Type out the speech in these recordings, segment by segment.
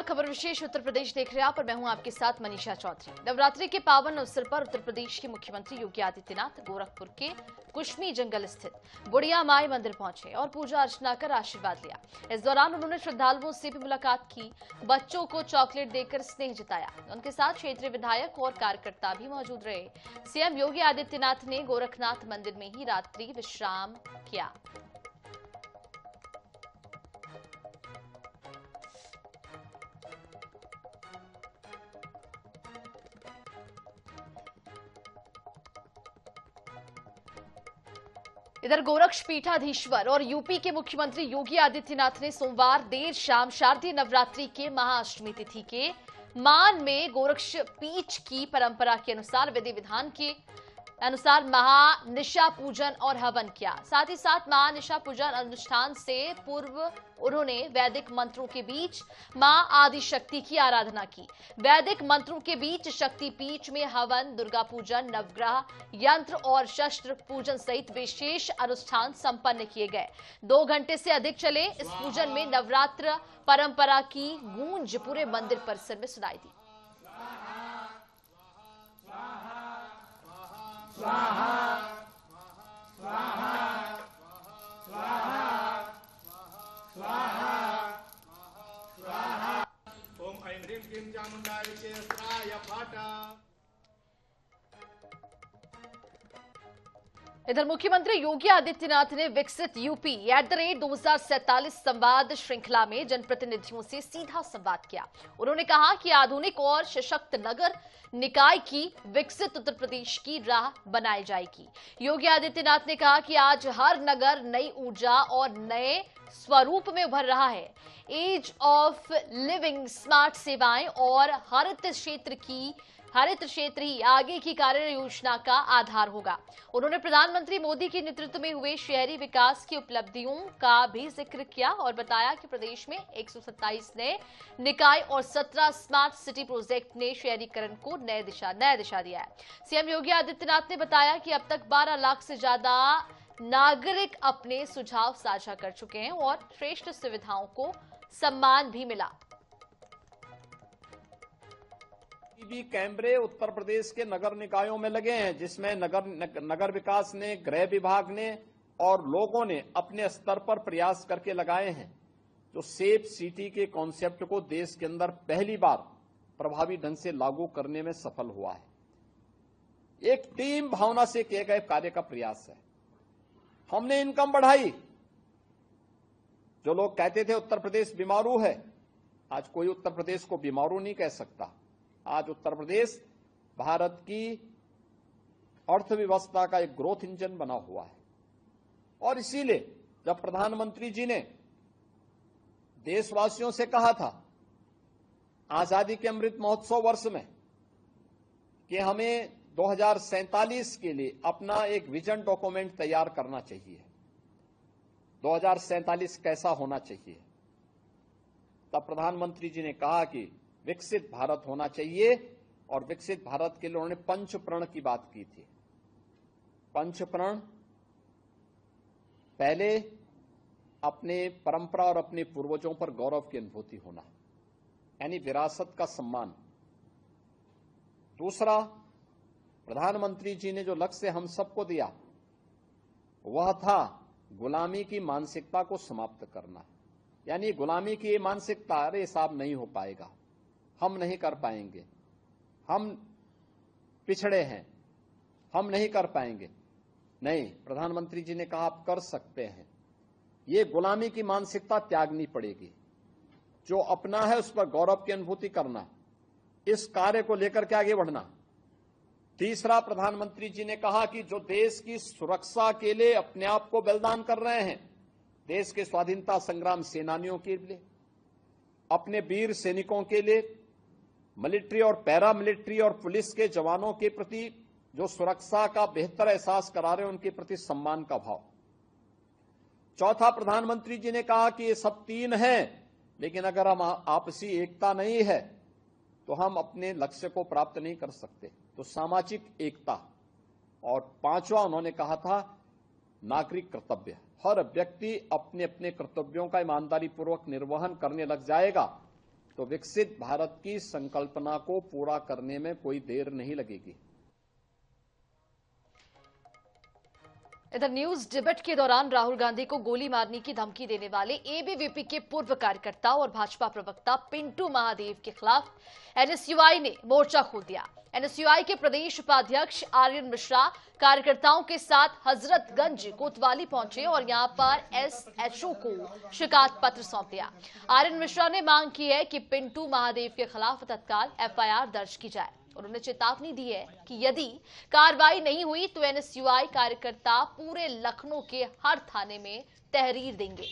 खबर विशेष उत्तर प्रदेश देख रहे हैं आप और मैं हूं आपके साथ मनीषा चौधरी। नवरात्रि के पावन अवसर पर उत्तर प्रदेश के मुख्यमंत्री योगी आदित्यनाथ गोरखपुर के कुश्मी जंगल स्थित बुढ़िया माई मंदिर पहुंचे और पूजा अर्चना कर आशीर्वाद लिया। इस दौरान उन्होंने श्रद्धालुओं से भी मुलाकात की, बच्चों को चॉकलेट देकर स्नेह जताया। उनके साथ क्षेत्रीय विधायक और कार्यकर्ता भी मौजूद रहे। सीएम योगी आदित्यनाथ ने गोरखनाथ मंदिर में ही रात्रि विश्राम किया। इधर गोरक्ष पीठाधीश्वर और यूपी के मुख्यमंत्री योगी आदित्यनाथ ने सोमवार देर शाम शारदीय नवरात्रि के महाअष्टमी तिथि के मान में गोरक्ष पीठ की परंपरा के अनुसार विधि विधान के अनुसार महानिशा पूजन और हवन किया। साथ ही साथ महानिशा पूजन अनुष्ठान से पूर्व उन्होंने वैदिक मंत्रों के बीच मां आदिशक्ति की आराधना की। वैदिक मंत्रों के बीच शक्ति पीठ में हवन, दुर्गा पूजन, नवग्रह यंत्र और शस्त्र पूजन सहित विशेष अनुष्ठान संपन्न किए गए। 2 घंटे से अधिक चले इस पूजन में नवरात्र परंपरा की गूंज पूरे मंदिर परिसर में सुनाई दी। ओम ऐं ह्रीं क्लीं चामुण्डाय विद्महे सहस्राय पाठ। इधर मुख्यमंत्री योगी आदित्यनाथ ने विकसित यूपी @2047 संवाद श्रृंखला में जनप्रतिनिधियों से सीधा संवाद किया। उन्होंने कहा कि आधुनिक और सशक्त नगर निकाय की विकसित उत्तर प्रदेश की राह बनाई जाएगी। योगी आदित्यनाथ ने कहा कि आज हर नगर नई ऊर्जा और नए स्वरूप में उभर रहा है। एज ऑफ लिविंग, स्मार्ट सेवाएं और हरित क्षेत्र ही आगे की कार्य योजना का आधार होगा। उन्होंने प्रधानमंत्री मोदी के नेतृत्व में हुए शहरी विकास की उपलब्धियों का भी जिक्र किया और बताया कि प्रदेश में 127 नए निकाय और 17 स्मार्ट सिटी प्रोजेक्ट ने शहरीकरण को नया दिशा दिया है। सीएम योगी आदित्यनाथ ने बताया कि अब तक 12 लाख से ज्यादा नागरिक अपने सुझाव साझा कर चुके हैं और श्रेष्ठ सुविधाओं को सम्मान भी मिला। भी कैमरे उत्तर प्रदेश के नगर निकायों में लगे हैं, जिसमें नगर विकास ने, गृह विभाग ने और लोगों ने अपने स्तर पर प्रयास करके लगाए हैं, जो सेफ सिटी के कॉन्सेप्ट को देश के अंदर पहली बार प्रभावी ढंग से लागू करने में सफल हुआ है। एक टीम भावना से किए गए कार्य का प्रयास है। हमने इनकम बढ़ाई। जो लोग कहते थे उत्तर प्रदेश बीमारू है, आज कोई उत्तर प्रदेश को बीमारू नहीं कह सकता। आज उत्तर प्रदेश भारत की अर्थव्यवस्था का एक ग्रोथ इंजन बना हुआ है। और इसीलिए जब प्रधानमंत्री जी ने देशवासियों से कहा था आजादी के अमृत महोत्सव वर्ष में कि हमें 2047 के लिए अपना एक विजन डॉक्यूमेंट तैयार करना चाहिए, 2047 कैसा होना चाहिए, तब प्रधानमंत्री जी ने कहा कि विकसित भारत होना चाहिए। और विकसित भारत के लिए उन्होंने पंचप्रण की बात की थी। पंचप्रण, पहले अपने परंपरा और अपने पूर्वजों पर गौरव की अनुभूति होना, यानी विरासत का सम्मान। दूसरा, प्रधानमंत्री जी ने जो लक्ष्य हम सबको दिया वह था गुलामी की मानसिकता को समाप्त करना। यानी गुलामी की ये मानसिकता, अरे साहब नहीं हो पाएगा, हम नहीं कर पाएंगे, हम पिछड़े हैं, हम नहीं कर पाएंगे। नहीं, प्रधानमंत्री जी ने कहा आप कर सकते हैं। ये गुलामी की मानसिकता त्यागनी पड़ेगी। जो अपना है उस पर गौरव की अनुभूति करना, इस कार्य को लेकर के आगे बढ़ना। तीसरा, प्रधानमंत्री जी ने कहा कि जो देश की सुरक्षा के लिए अपने आप को बलिदान कर रहे हैं, देश के स्वाधीनता संग्राम सेनानियों के लिए, अपने वीर सैनिकों के लिए, मिलिट्री और पैरा मिलिट्री और पुलिस के जवानों के प्रति जो सुरक्षा का बेहतर एहसास करा रहे हैं, उनके प्रति सम्मान का भाव। चौथा, प्रधानमंत्री जी ने कहा कि ये सब 3 हैं, लेकिन अगर हम आपसी एकता नहीं है तो हम अपने लक्ष्य को प्राप्त नहीं कर सकते, तो सामाजिक एकता। और 5वां उन्होंने कहा था नागरिक कर्तव्य। हर व्यक्ति अपने अपने कर्तव्यों का ईमानदारी पूर्वक निर्वहन करने लग जाएगा तो विकसित भारत की संकल्पना को पूरा करने में कोई देर नहीं लगेगी। इधर न्यूज डिबेट के दौरान राहुल गांधी को गोली मारने की धमकी देने वाले एबीवीपी के पूर्व कार्यकर्ता और भाजपा प्रवक्ता पिंटू महादेव के खिलाफ एनएसयूआई ने मोर्चा खोल दिया। एनएसयूआई के प्रदेश उपाध्यक्ष आर्यन मिश्रा कार्यकर्ताओं के साथ हजरतगंज कोतवाली पहुंचे और यहां पर एसएचओ को शिकायत पत्र सौंप दिया। आर्यन मिश्रा ने मांग की है कि पिंटू महादेव के खिलाफ तत्काल एफआईआर दर्ज की जाए। उन्होंने चेतावनी दी है कि यदि कार्रवाई नहीं हुई तो एनएसयूआई कार्यकर्ता पूरे लखनऊ के हर थाने में तहरीर देंगे।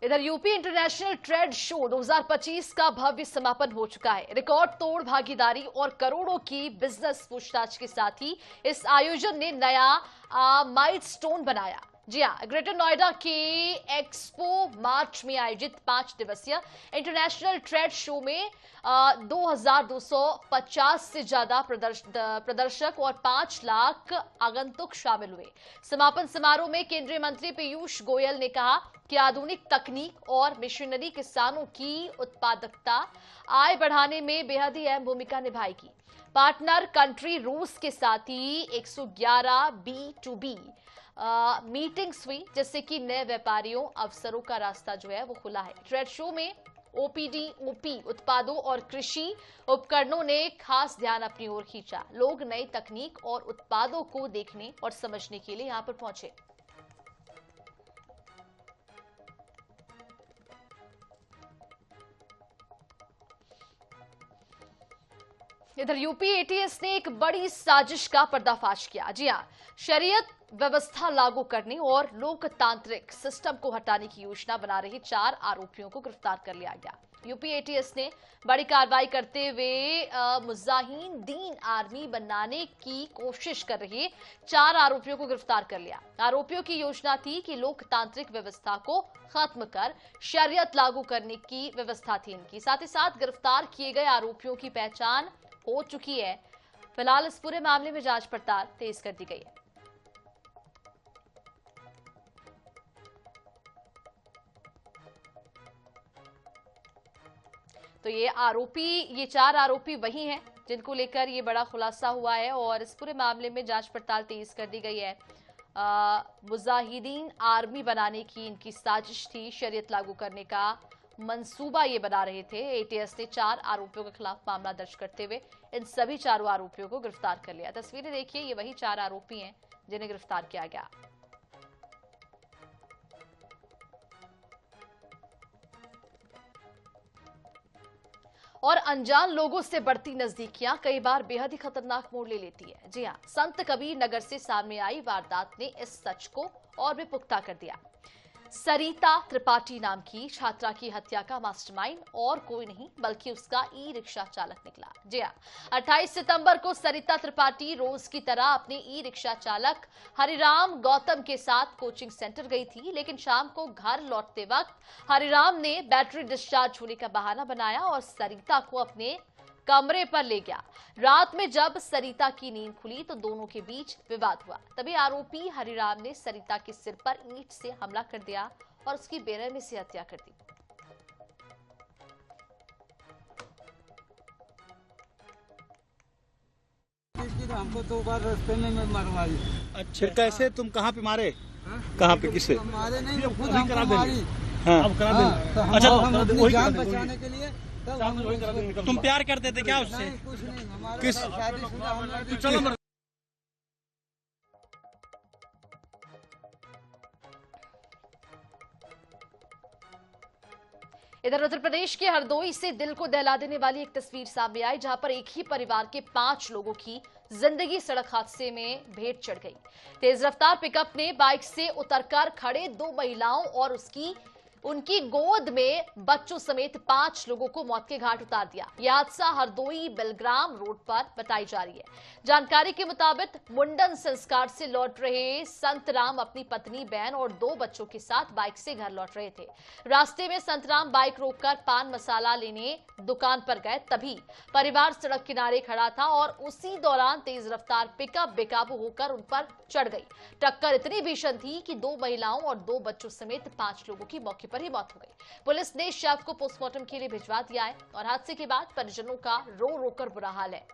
इधर यूपी इंटरनेशनल ट्रेड शो 2025 का भव्य समापन हो चुका है। रिकॉर्ड तोड़ भागीदारी और करोड़ों की बिजनेस पूछताछ के साथ ही इस आयोजन ने नया माइलस्टोन बनाया। जी हां, ग्रेटर नोएडा के एक्सपो मार्च में आयोजित 5 दिवसीय इंटरनेशनल ट्रेड शो में 2250 से ज्यादा प्रदर्शक और 5 लाख आगंतुक शामिल हुए। समापन समारोह में केंद्रीय मंत्री पीयूष गोयल ने कहा कि आधुनिक तकनीक और मशीनरी किसानों की उत्पादकता आय बढ़ाने में बेहद ही अहम भूमिका निभाएगी। पार्टनर कंट्री रूस के साथ ही 111 B2B मीटिंग्स हुई, जिससे कि नए व्यापारियों अवसरों का रास्ता जो है वो खुला है। ट्रेड शो में ओपीडी ओपी उत्पादों और कृषि उपकरणों ने खास ध्यान अपनी ओर खींचा। लोग नई तकनीक और उत्पादों को देखने और समझने के लिए यहां पर पहुंचे। इधर यूपी एटीएस ने एक बड़ी साजिश का पर्दाफाश किया। जी हां, शरीयत व्यवस्था लागू करने और लोकतांत्रिक सिस्टम को हटाने की योजना बना रहे 4 आरोपियों को गिरफ्तार कर लिया गया। यूपी एटीएस ने बड़ी कार्रवाई करते हुए मुजाहिदीन दीन आर्मी बनाने की कोशिश कर रहे 4 आरोपियों को गिरफ्तार कर लिया। आरोपियों की योजना थी कि लोकतांत्रिक व्यवस्था को खत्म कर शरीयत लागू करने की व्यवस्था थी इनकी। साथ ही साथ गिरफ्तार किए गए आरोपियों की पहचान हो चुकी है। फिलहाल इस पूरे मामले में जांच पड़ताल तेज कर दी गई है। तो ये 4 आरोपी वही हैं जिनको लेकर ये बड़ा खुलासा हुआ है और इस पूरे मामले में जांच पड़ताल तेज कर दी गई है। मुजाहिदीन आर्मी बनाने की इनकी साजिश थी, शरीयत लागू करने का मंसूबा ये बना रहे थे। एटीएस ने 4 आरोपियों के खिलाफ मामला दर्ज करते हुए इन सभी 4 आरोपियों को गिरफ्तार कर लिया। तस्वीरें देखिए, ये वही 4 आरोपी हैं जिन्हें गिरफ्तार किया गया। और अनजान लोगों से बढ़ती नजदीकियां कई बार बेहद ही खतरनाक मोड़ ले लेती है। जी हां, संत कबीर नगर से सामने आई वारदात ने इस सच को और भी पुख्ता कर दिया। सरिता त्रिपाठी नाम की छात्रा की हत्या का मास्टरमाइंड और कोई नहीं बल्कि उसका ई रिक्शा चालक निकला। जी हां, 28 सितंबर को सरिता त्रिपाठी रोज की तरह अपने ई रिक्शा चालक हरिराम गौतम के साथ कोचिंग सेंटर गई थी, लेकिन शाम को घर लौटते वक्त हरिराम ने बैटरी डिस्चार्ज होने का बहाना बनाया और सरिता को अपने कमरे पर ले गया। रात में जब सरिता की नींद खुली तो दोनों के बीच विवाद हुआ। तभी आरोपी हरिराम ने सरिता के सिर पर ईंट से हमला कर दिया और उसकी बेरहमी से हत्या कर दी। हमको 2 बार रास्ते में मरवाई। अच्छा, फिर कैसे तुम कहाँ पे मारे? कहाँ पे, किसे मारे? नहीं, खुद हमको मारी। हाँ, अब करा देंगे। अच्छा, हम अपनी जान बचाने के लिए तुम प्यार करते थे क्या उससे? नहीं, कुछ नहीं। हमारे किस शादीशुदा हम लोग। चलो इधर उत्तर प्रदेश के हरदोई से दिल को दहला देने वाली एक तस्वीर सामने आई, जहां पर एक ही परिवार के 5 लोगों की जिंदगी सड़क हादसे में भेंट चढ़ गई। तेज रफ्तार पिकअप ने बाइक से उतरकर खड़े 2 महिलाओं और उनकी गोद में बच्चों समेत 5 लोगों को मौत के घाट उतार दिया। यह हादसा हरदोई बेलग्राम रोड पर बताई जा रही है। जानकारी के मुताबिक मुंडन संस्कार से लौट रहे संतराम अपनी पत्नी, बहन और 2 बच्चों के साथ बाइक से घर लौट रहे थे। रास्ते में संतराम बाइक रोककर पान मसाला लेने दुकान पर गए, तभी परिवार सड़क किनारे खड़ा था और उसी दौरान तेज रफ्तार पिकअप बेकाबू होकर उन पर चढ़ गई। टक्कर इतनी भीषण थी कि 2 महिलाओं और 2 बच्चों समेत 5 लोगों की मौके पर ही मौत हो गई। पुलिस ने शव को पोस्टमार्टम के लिए भिजवा दिया है और हादसे के बाद परिजनों का रो रो कर बुरा हाल है।